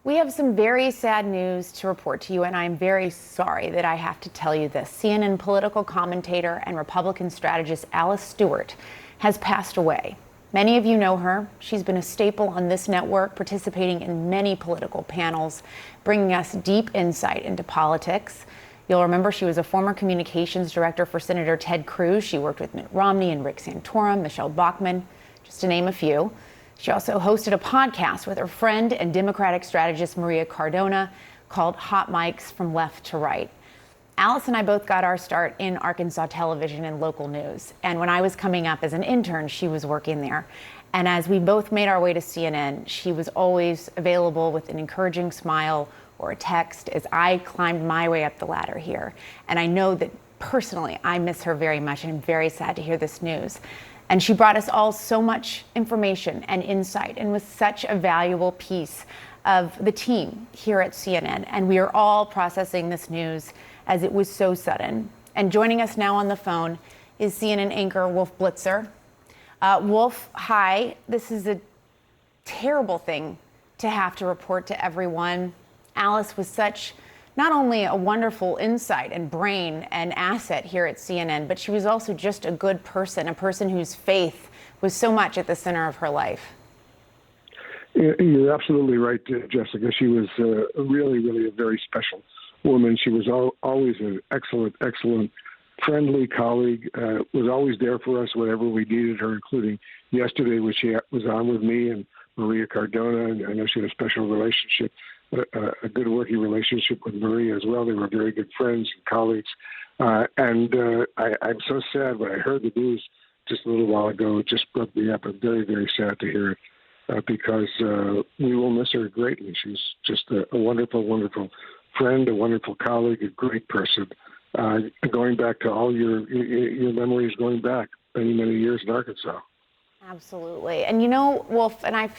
We have some very sad news to report to you, and I'm very sorry that I have to tell you this. CNN political commentator and Republican strategist Alice Stewart has passed away. Many of you know her. She's been a staple on this network, participating in many political panels, bringing us deep insight into politics. You'll remember she was a former communications director for Senator Ted Cruz. She worked with Mitt Romney and Rick Santorum, Michelle Bachmann, just to name a few. She also hosted a podcast with her friend and Democratic strategist Maria Cardona called Hot Mics from Left to Right. Alice and I both got our start in Arkansas television and local news. And when I was coming up as an intern, she was working there. And as we both made our way to CNN, she was always available with an encouraging smile or a text as I climbed my way up the ladder here. And I know that personally, I miss her very much, and I'm very sad to hear this news. And she brought us all so much information and insight and was such a valuable piece of the team here at CNN. And we are all processing this news as it was so sudden. And joining us now on the phone is CNN anchor Wolf Blitzer. Wolf, hi. This is a terrible thing to have to report to everyone. Alice was such not only a wonderful insight and brain and asset here at CNN, but she was also just a good person, a person whose faith was so much at the center of her life. You're absolutely right, Jessica. She was really a very special woman. She was always an excellent, friendly colleague, was always there for us whenever we needed her, including yesterday when she was on with me and Maria Cardona. And I know she had a special relationship, a good working relationship with Maria as well. They were very good friends and colleagues. I'm so sad when I heard the news just a little while ago. It just broke me up. I'm very sad to hear it because we will miss her greatly. She's just a wonderful friend, a wonderful colleague, a great person. Going back to all your memories, going back many years in Arkansas. Absolutely. And you know, Wolf, and I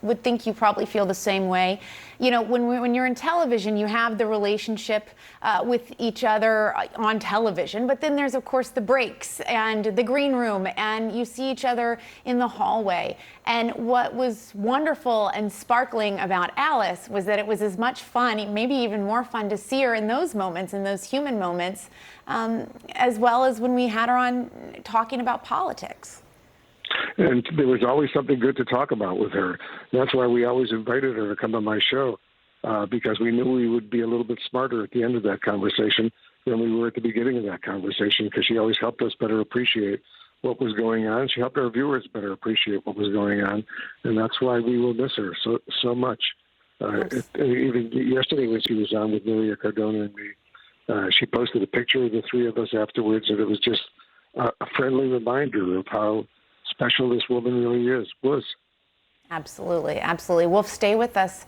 would think you probably feel the same way. You know, when you're in television, you have the relationship with each other on television, but then there's, of course, the breaks and the green room, and you see each other in the hallway. And what was wonderful and sparkling about Alice was that it was as much fun, maybe even more fun, to see her in those moments, in those human moments, as well as when we had her on talking about politics. And there was always something good to talk about with her. That's why we always invited her to come on my show, because we knew we would be a little bit smarter at the end of that conversation than we were at the beginning of that conversation, because she always helped us better appreciate what was going on. She helped our viewers better appreciate what was going on, and that's why we will miss her so much. Even yesterday when she was on with Maria Cardona and me, she posted a picture of the three of us afterwards, and it was just a friendly reminder of how special this woman really was. Absolutely. Wolf, stay with us.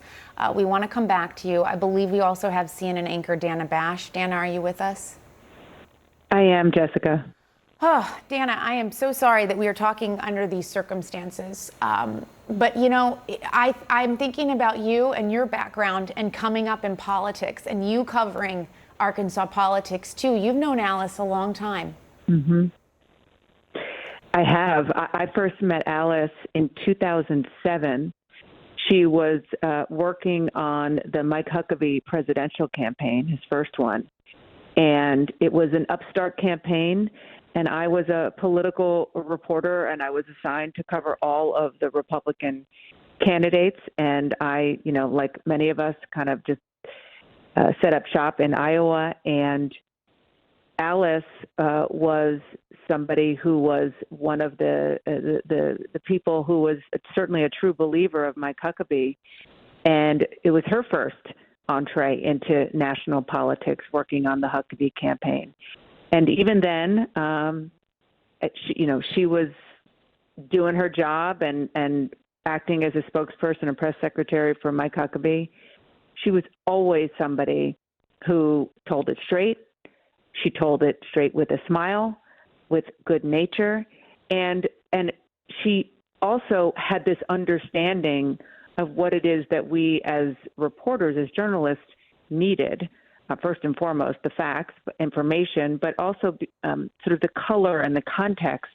We want to come back to you. I believe we also have CNN anchor Dana Bash. Dana, are you with us? I am, Jessica. Oh, Dana, I am so sorry that we are talking under these circumstances. But, you know, I'm thinking about you and your background and coming up in politics and you covering Arkansas politics, too. You've known Alice a long time. Mm-hmm. I have. I first met Alice in 2007. She was working on the Mike Huckabee presidential campaign, his first one. And it was an upstart campaign. And I was a political reporter, and I was assigned to cover all of the Republican candidates. And I, like many of us, kind of just set up shop in Iowa. And Alice was somebody who was one of the people who was certainly a true believer of Mike Huckabee, and it was her first entree into national politics, working on the Huckabee campaign. And even then, she was doing her job and acting as a spokesperson and press secretary for Mike Huckabee. She was always somebody who told it straight. She told it straight with a smile, with good nature, and she also had this understanding of what it is that we as reporters, as journalists, needed. First and foremost, the facts, information, but also sort of the color and the context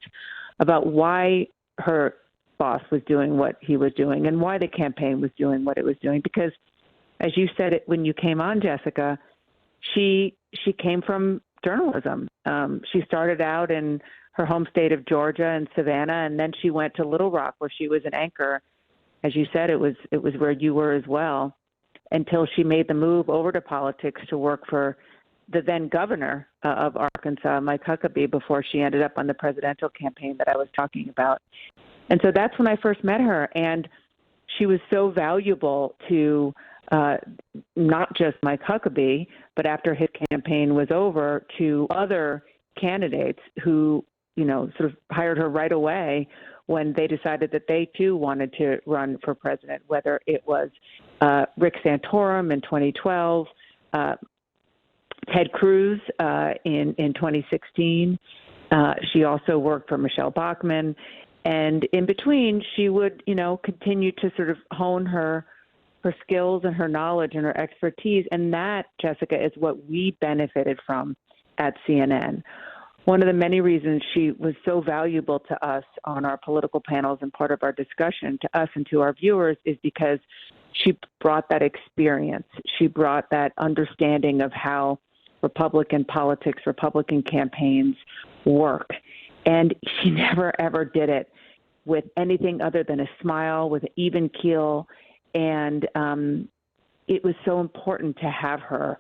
about why her boss was doing what he was doing and why the campaign was doing what it was doing. Because as you said it when you came on, Jessica, she came from journalism. She started out in her home state of Georgia in Savannah, and then she went to Little Rock, where she was an anchor. As you said, it was where you were as well, until she made the move over to politics to work for the then governor of Arkansas, Mike Huckabee, before she ended up on the presidential campaign that I was talking about. And so that's when I first met her, and she was so valuable to not just Mike Huckabee, but after his campaign was over, to other candidates who, sort of hired her right away when they decided that they too wanted to run for president, whether it was Rick Santorum in 2012, Ted Cruz in 2016. She also worked for Michelle Bachmann. And in between, she would, continue to sort of hone her skills and her knowledge and her expertise. And that, Jessica, is what we benefited from at CNN. One of the many reasons she was so valuable to us on our political panels and part of our discussion, to us and to our viewers, is because she brought that experience. She brought that understanding of how Republican politics, Republican campaigns work. And she never, ever did it with anything other than a smile, with an even keel. And it was so important to have her.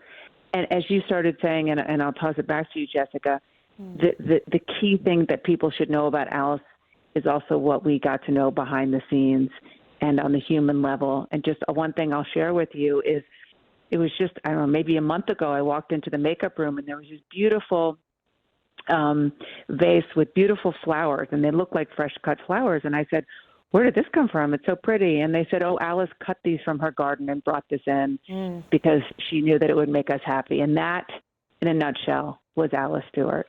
And as you started saying, and I'll toss it back to you, Jessica, the key thing that people should know about Alice is also what we got to know behind the scenes and on the human level. And just one thing I'll share with you is, it was just, I don't know, maybe a month ago, I walked into the makeup room and there was this beautiful vase with beautiful flowers, and they looked like fresh cut flowers. And I said, "Where did this come from? It's so pretty." And they said, "Oh, Alice cut these from her garden and brought this in because she knew that it would make us happy." And that, in a nutshell, was Alice Stewart.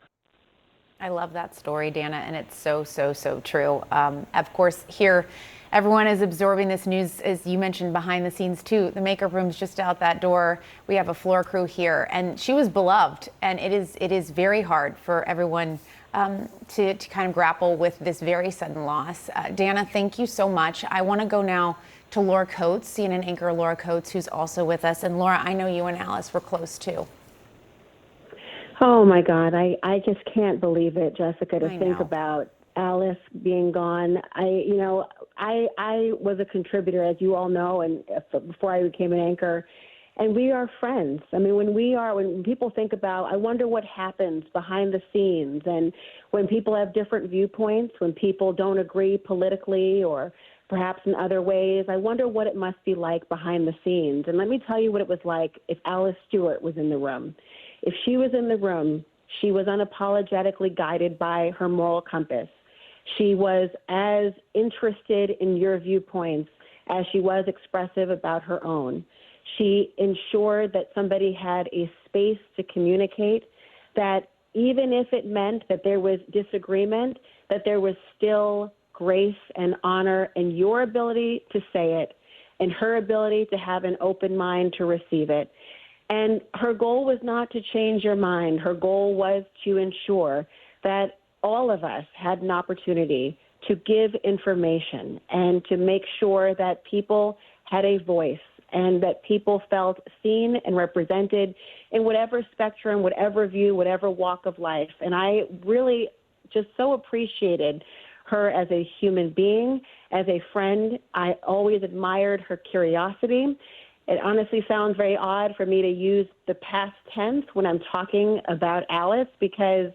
I love that story, Dana, and it's so, so, so true. Of course, here, everyone is absorbing this news, as you mentioned, behind the scenes, too. The makeup room's just out that door. We have a floor crew here, and she was beloved, and it is very hard for everyone to kind of grapple with this very sudden loss. Dana, thank you so much. I want to go now to Laura Coates, CNN anchor Laura Coates, who's also with us. And Laura, I know you and Alice were close, too. Oh, my God. I just can't believe it, Jessica, to think about Alice being gone. I was a contributor, as you all know, and before I became an anchor, and we are friends. I mean, when people think about, I wonder what happens behind the scenes, and when people have different viewpoints, when people don't agree politically or perhaps in other ways, I wonder what it must be like behind the scenes. And let me tell you what it was like if Alice Stewart was in the room. If she was in the room, she was unapologetically guided by her moral compass. She was as interested in your viewpoints as she was expressive about her own. She ensured that somebody had a space to communicate, that even if it meant that there was disagreement, that there was still grace and honor in your ability to say it and her ability to have an open mind to receive it. And her goal was not to change your mind. Her goal was to ensure that all of us had an opportunity to give information and to make sure that people had a voice and that people felt seen and represented in whatever spectrum, whatever view, whatever walk of life. And I really just so appreciated her as a human being, as a friend. I always admired her curiosity. It honestly sounds very odd for me to use the past tense when I'm talking about Alice because,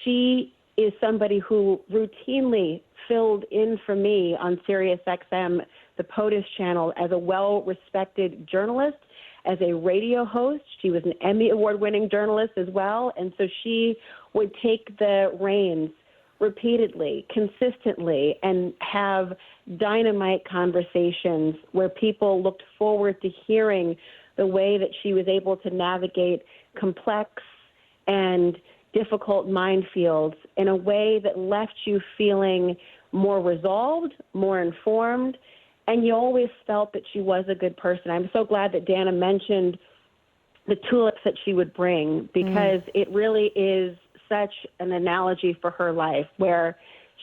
she is somebody who routinely filled in for me on Sirius XM, the POTUS channel, as a well-respected journalist, as a radio host. She was an Emmy Award-winning journalist as well, and so she would take the reins repeatedly, consistently, and have dynamite conversations where people looked forward to hearing the way that she was able to navigate complex and difficult minefields in a way that left you feeling more resolved, more informed, and you always felt that she was a good person. I'm so glad that Dana mentioned the tulips that she would bring because it really is such an analogy for her life where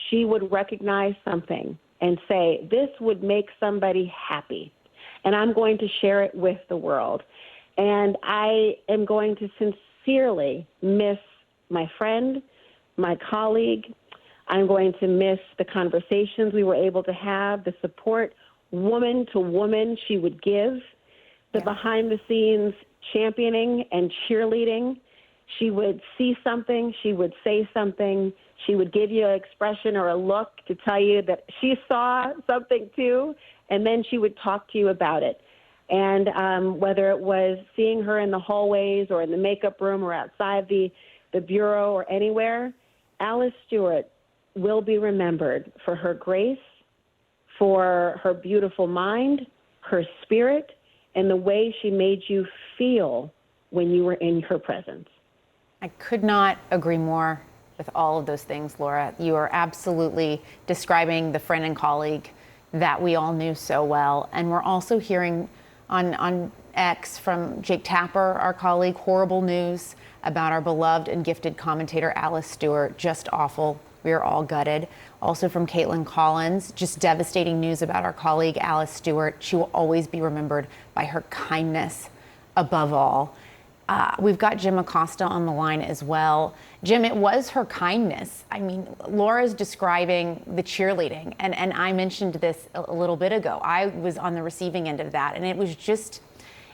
she would recognize something and say, this would make somebody happy. and I'm going to share it with the world. And I am going to sincerely miss my friend, my colleague. I'm going to miss the conversations we were able to have, the support woman to woman she would give, the behind the scenes championing and cheerleading. She would see something, she would say something, she would give you an expression or a look to tell you that she saw something too, and then she would talk to you about it. And whether it was seeing her in the hallways or in the makeup room or outside the bureau or anywhere, Alice Stewart will be remembered for her grace, for her beautiful mind, her spirit, and the way she made you feel when you were in her presence. I could not agree more with all of those things, Laura. You are absolutely describing the friend and colleague that we all knew so well. And we're also hearing on X from Jake Tapper, our colleague, horrible news about our beloved and gifted commentator Alice Stewart. Just awful. We are all gutted. Also from Caitlin Collins, just devastating news about our colleague Alice Stewart. She will always be remembered by her kindness above all. We've got Jim Acosta on the line as well. Jim, it was her kindness. I mean, Laura's describing the cheerleading, and I mentioned this a little bit ago. I was on the receiving end of that, and it was just,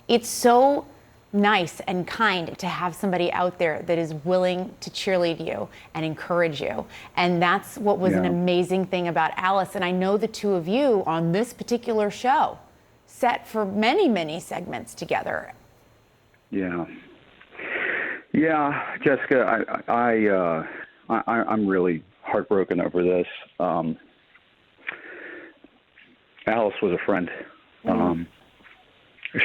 it's so nice and kind to have somebody out there that is willing to cheerlead you and encourage you. And that's what was an amazing thing about Alice. And I know the two of you on this particular show set for many, many segments together. Yeah, Jessica, I'm really heartbroken over this. Alice was a friend.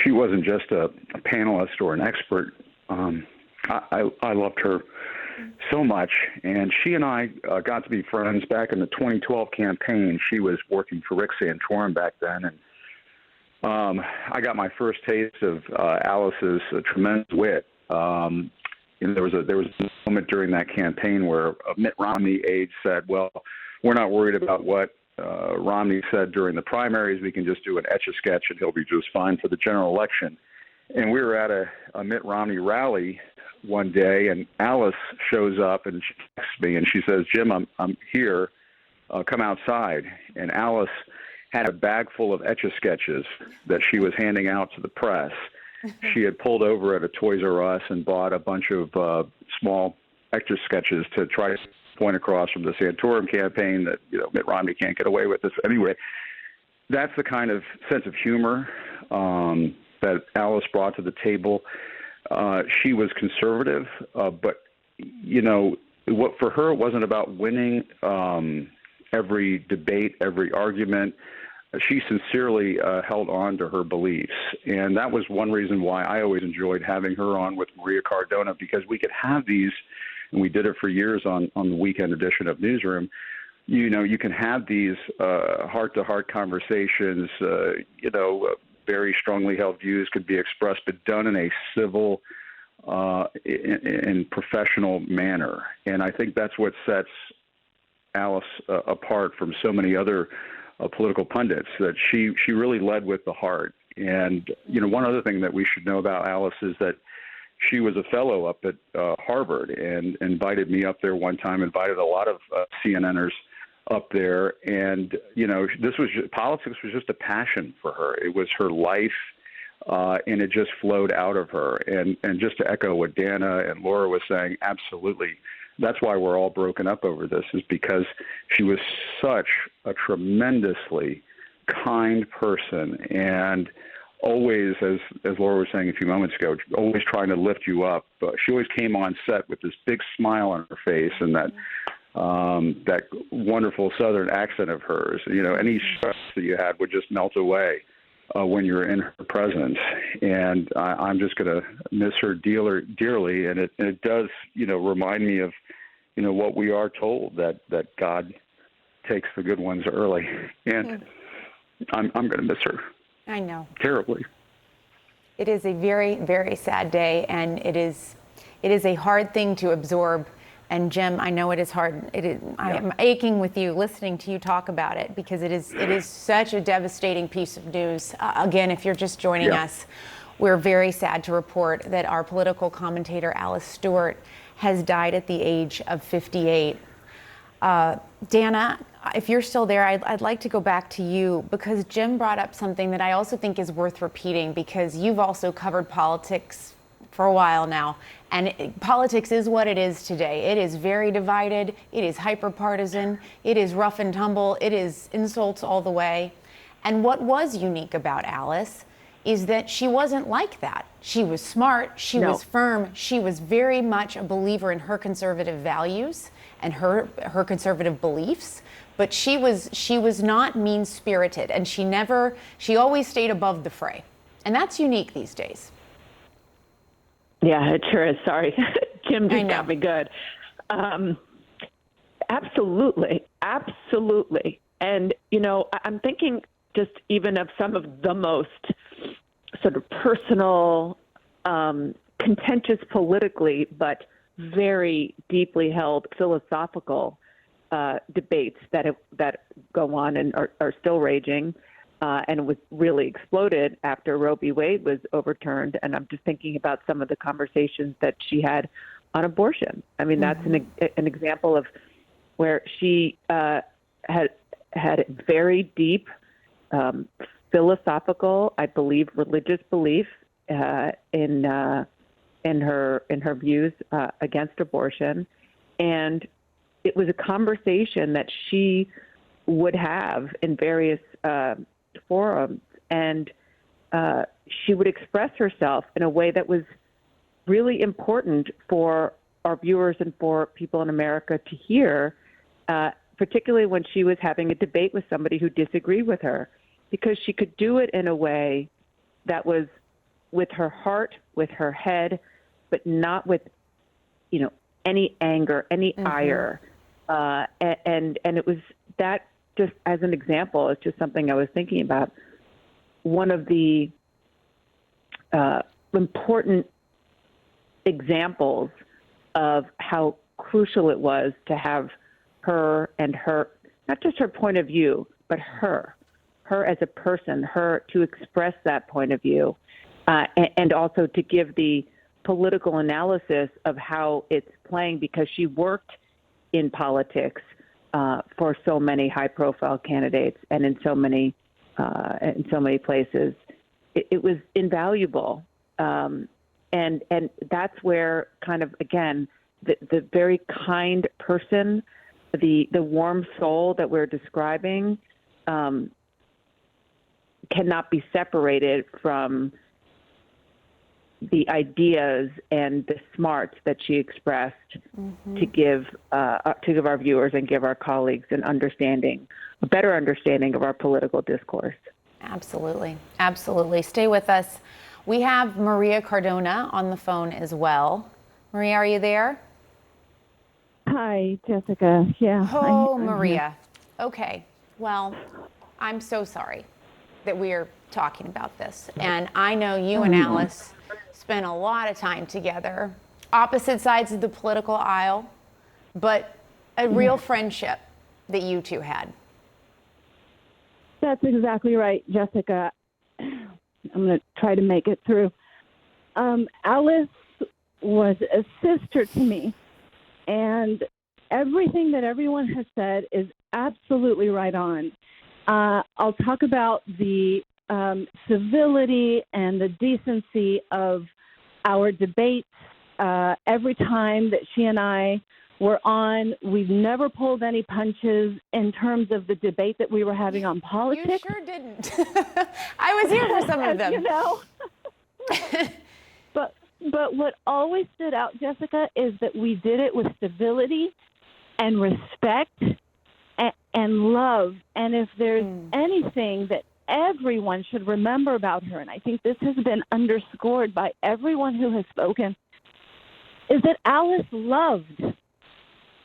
She wasn't just a panelist or an expert. I loved her so much, and she and I got to be friends back in the 2012 campaign. She was working for Rick Santorum back then, and I got my first taste of Alice's tremendous wit. And there was a moment during that campaign where a Mitt Romney aide said, "Well, we're not worried about what Romney said during the primaries. We can just do an Etch-a-Sketch and he'll be just fine for the general election." And we were at a Mitt Romney rally one day, and Alice shows up and she texts me and she says, "Jim, I'm here. Come outside." And Alice had a bag full of Etch-a-Sketches that she was handing out to the press. She had pulled over at a Toys R Us and bought a bunch of small Etch-a-Sketches to try to point across from the Santorum campaign that, Mitt Romney can't get away with this. Anyway, that's the kind of sense of humor that Alice brought to the table. She was conservative, but, what for her, it wasn't about winning every debate, every argument. She sincerely held on to her beliefs. And that was one reason why I always enjoyed having her on with Maria Cardona, because we could have these, and we did it for years on the weekend edition of Newsroom. You can have these heart-to-heart conversations, very strongly held views could be expressed, but done in a civil and professional manner. And I think that's what sets Alice apart from so many other political pundits, that she really led with the heart. And, one other thing that we should know about Alice is that she was a fellow up at Harvard and invited me up there one time, invited a lot of CNNers up there. And, politics was just a passion for her. It was her life, and it just flowed out of her. And just to echo what Dana and Laura was saying, absolutely. That's why we're all broken up over this, is because she was such a tremendously kind person, and always, as Laura was saying a few moments ago, always trying to lift you up. She always came on set with this big smile on her face and that wonderful Southern accent of hers. Any stress that you had would just melt away when you're in her presence. And I'm just going to miss her dearly. And it does, remind me of, what we are told, that God takes the good ones early. And I'm going to miss her. I know. Terribly. It is a very, very sad day, and it is a hard thing to absorb And Jim, I know it is hard. I am aching with you listening to you talk about it because it is such a devastating piece of news. Again, if you're just joining us, we're very sad to report that our political commentator, Alice Stewart, has died at the age of 58. Dana, if you're still there, I'd like to go back to you because Jim brought up something that I also think is worth repeating because you've also covered politics for a while now. And politics is what it is today. It is very divided. It is hyper-partisan. It is rough and tumble. It is insults all the way. And what was unique about Alice is that she wasn't like that. She was smart. She was firm. She was very much a believer in her conservative values and her conservative beliefs. But she was not mean-spirited, and she always stayed above the fray. And that's unique these days. Yeah, it sure is. Sorry. Jim just got me good. Absolutely. Absolutely. And, I'm thinking just even of some of the most sort of personal, contentious politically, but very deeply held philosophical debates that go on and are still raging. And was really exploded after Roe v. Wade was overturned. And I'm just thinking about some of the conversations that she had on abortion. I mean, that's an example of where she had very deep philosophical, I believe, religious belief in her views against abortion, and it was a conversation that she would have in various forums, and she would express herself in a way that was really important for our viewers and for people in America to hear, particularly when she was having a debate with somebody who disagreed with her, because she could do it in a way that was with her heart, with her head, but not with, any anger, any ire. And it was that, just as an example, it's just something I was thinking about. One of the important examples of how crucial it was to have her and her, not just her point of view, but her as a person, her to express that point of view, and also to give the political analysis of how it's playing, because she worked in politics for so many high-profile candidates and in so many places. It was invaluable, and that's where kind of, again, the very kind person, the warm soul that we're describing, cannot be separated from the ideas and the smarts that she expressed to give our viewers and give our colleagues a better understanding of our political discourse. Absolutely. Absolutely. Stay with us. We have Maria Cardona on the phone as well. Maria, are you there? Hi, Jessica. Yeah. Oh, I'm Maria. Here. Okay. Well, I'm so sorry that we're talking about this. And I know you and Alice spent a lot of time together, opposite sides of the political aisle, but a real friendship that you two had. That's exactly right, Jessica. I'm going to try to make it through. Alice was a sister to me, and everything that everyone has said is absolutely right on. I'll talk about the civility and the decency of our debates. Every time that she and I were on, we've never pulled any punches in terms of the debate that we were having on politics. You sure didn't. I was here for some of them. But what always stood out, Jessica, is that we did it with civility and respect and love. And if there's anything that everyone should remember about her, and I think this has been underscored by everyone who has spoken, is that Alice loved,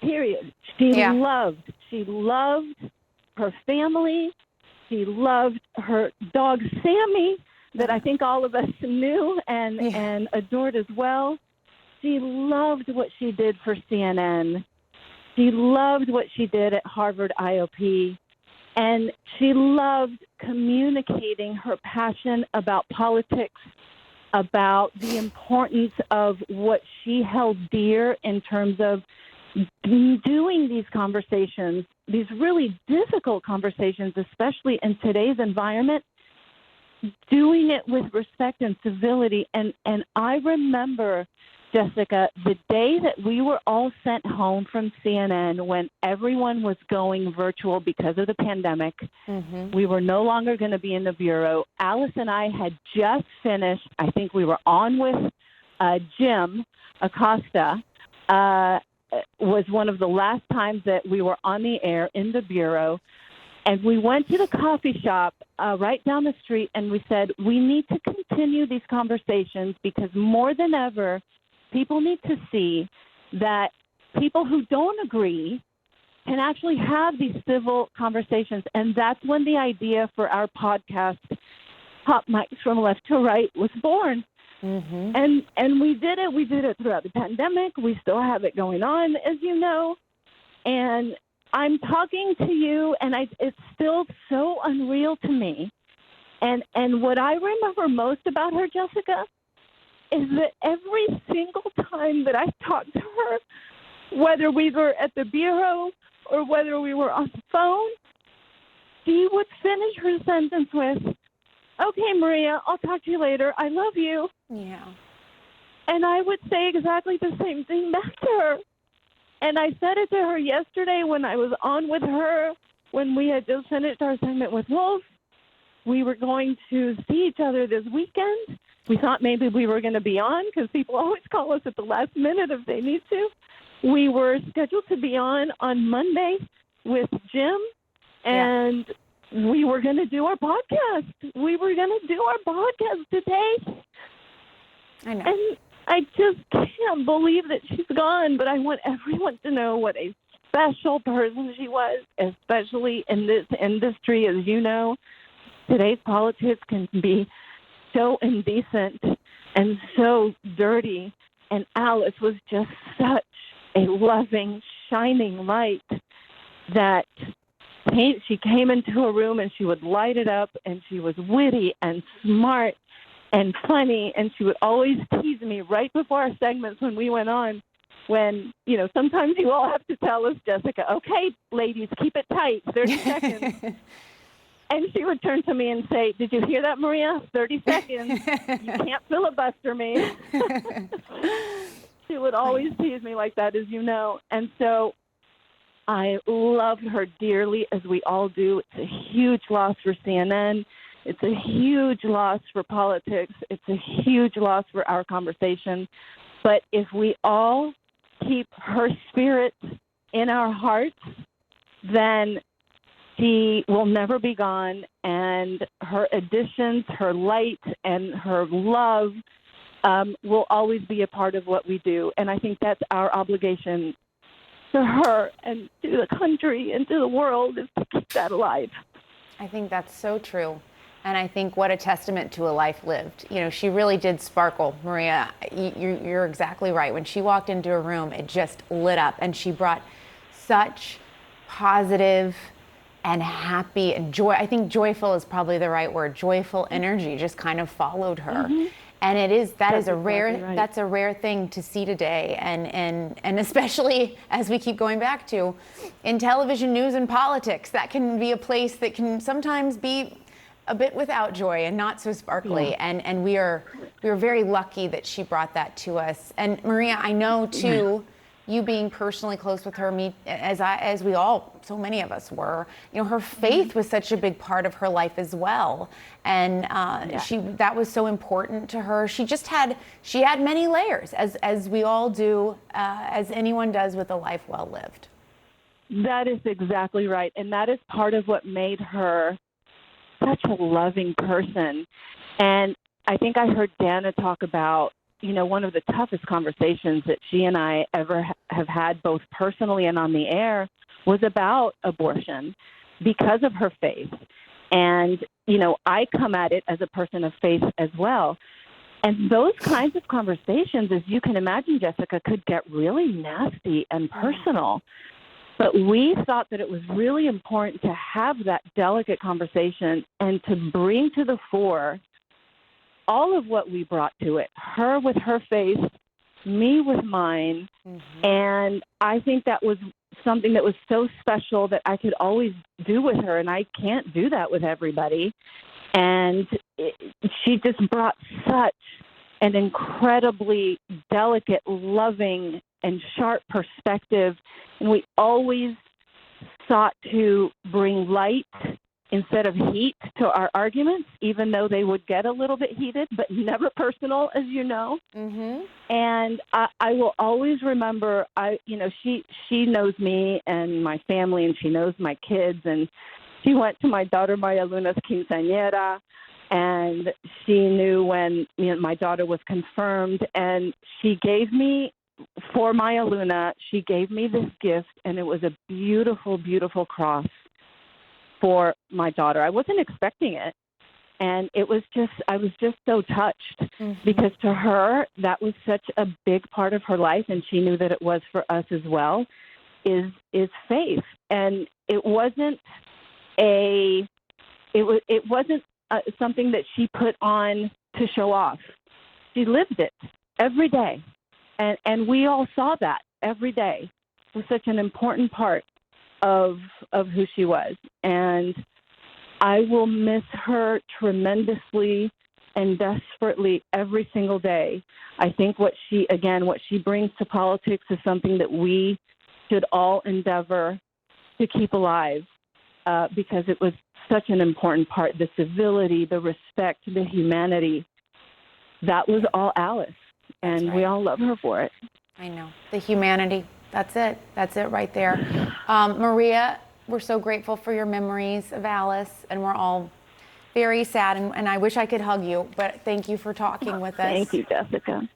period. She loved her family. She loved her dog, Sammy, that I think all of us knew and adored as well. she loved what she did for CNN. She loved what she did at Harvard IOP. And she loved communicating her passion about politics, about the importance of what she held dear in terms of doing these conversations, these really difficult conversations, especially in today's environment, doing it with respect and civility. And I remember, Jessica, the day that we were all sent home from CNN when everyone was going virtual because of the pandemic, we were no longer going to be in the Bureau. Alice and I had just finished, I think we were on with Jim Acosta, was one of the last times that we were on the air in the Bureau. And we went to the coffee shop right down the street and we said, we need to continue these conversations because more than ever, people need to see that people who don't agree can actually have these civil conversations. And that's when the idea for our podcast, Hot Mics from Left to Right, was born. And we did it. We did it throughout the pandemic. We still have it going on, as you know. And I'm talking to you, and it's still so unreal to me. And what I remember most about her, Jessica, is that every single time that I talked to her, whether we were at the Bureau or whether we were on the phone, she would finish her sentence with, okay, Maria, I'll talk to you later. I love you. Yeah. And I would say exactly the same thing back to her. And I said it to her yesterday when I was on with her, when we had just finished our segment with Wolf. We were going to see each other this weekend. We thought maybe we were going to be on because people always call us at the last minute if they need to. We were scheduled to be on Monday with Jim, and we were going to do our podcast. We were going to do our podcast today. I know. And I just can't believe that she's gone, but I want everyone to know what a special person she was, especially in this industry. As you know, today's politics can be so indecent and so dirty, and Alice was just such a loving, shining light that she came into a room and she would light it up, and she was witty and smart and funny, and she would always tease me right before our segments when we went on, when, you know, sometimes you all have to tell us, Jessica, okay, ladies, keep it tight, 30 seconds. And she would turn to me and say, did you hear that, Maria? 30 seconds. You can't filibuster me. She would always tease me like that, as you know. And so I loved her dearly, as we all do. It's a huge loss for CNN. It's a huge loss for politics. It's a huge loss for our conversation. But if we all keep her spirit in our hearts, then she will never be gone, and her additions, her light, and her love will always be a part of what we do. And I think that's our obligation to her and to the country and to the world, is to keep that alive. I think that's so true. And I think what a testament to a life lived. You know, she really did sparkle, Maria. You're exactly right. When she walked into a room, it just lit up, and she brought such positive and happy and joy. I think joyful is probably the right word. Joyful energy just kind of followed her. And that's a rare thing to see today. And especially, as we keep going back to, in television, news, and politics, that can be a place that can sometimes be a bit without joy and not so sparkly. And we are very lucky that she brought that to us. And Maria, I know too, you being personally close with her, as we all, so many of us were, you know, her faith was such a big part of her life as well. And that was so important to her. She had many layers, as we all do, as anyone does with a life well lived. That is exactly right. And that is part of what made her such a loving person. And I think I heard Dana talk about, you know, one of the toughest conversations that she and I ever have had, both personally and on the air, was about abortion because of her faith. And, you know, I come at it as a person of faith as well. And those kinds of conversations, as you can imagine, Jessica, could get really nasty and personal. But we thought that it was really important to have that delicate conversation and to bring to the fore all of what we brought to it, her with her faith, me with mine. And I think that was something that was so special that I could always do with her, and I can't do that with everybody. And she just brought such an incredibly delicate, loving, and sharp perspective. And we always sought to bring light instead of heat to our arguments, even though they would get a little bit heated, but never personal, as you know. And I will always remember, she knows me and my family, and she knows my kids, and she went to my daughter Maria Luna's quinceañera, and she knew when my daughter was confirmed, and she gave me, for Maya Luna, she gave me this gift, and it was a beautiful, beautiful cross for my daughter. I wasn't expecting it, and I was just so touched because to her, that was such a big part of her life, and she knew that it was for us as well, is faith. And it wasn't something that she put on to show off. She lived it every day. And we all saw that every day. It was such an important part of who she was. And I will miss her tremendously and desperately every single day. I think what she brings to politics is something that we should all endeavor to keep alive because it was such an important part. The civility, the respect, the humanity, that was all Alice. And we all love her for it. I know. The humanity. That's it. That's it right there. Maria, we're so grateful for your memories of Alice, and we're all very sad, and I wish I could hug you, but thank you for talking with us. Thank you, Jessica.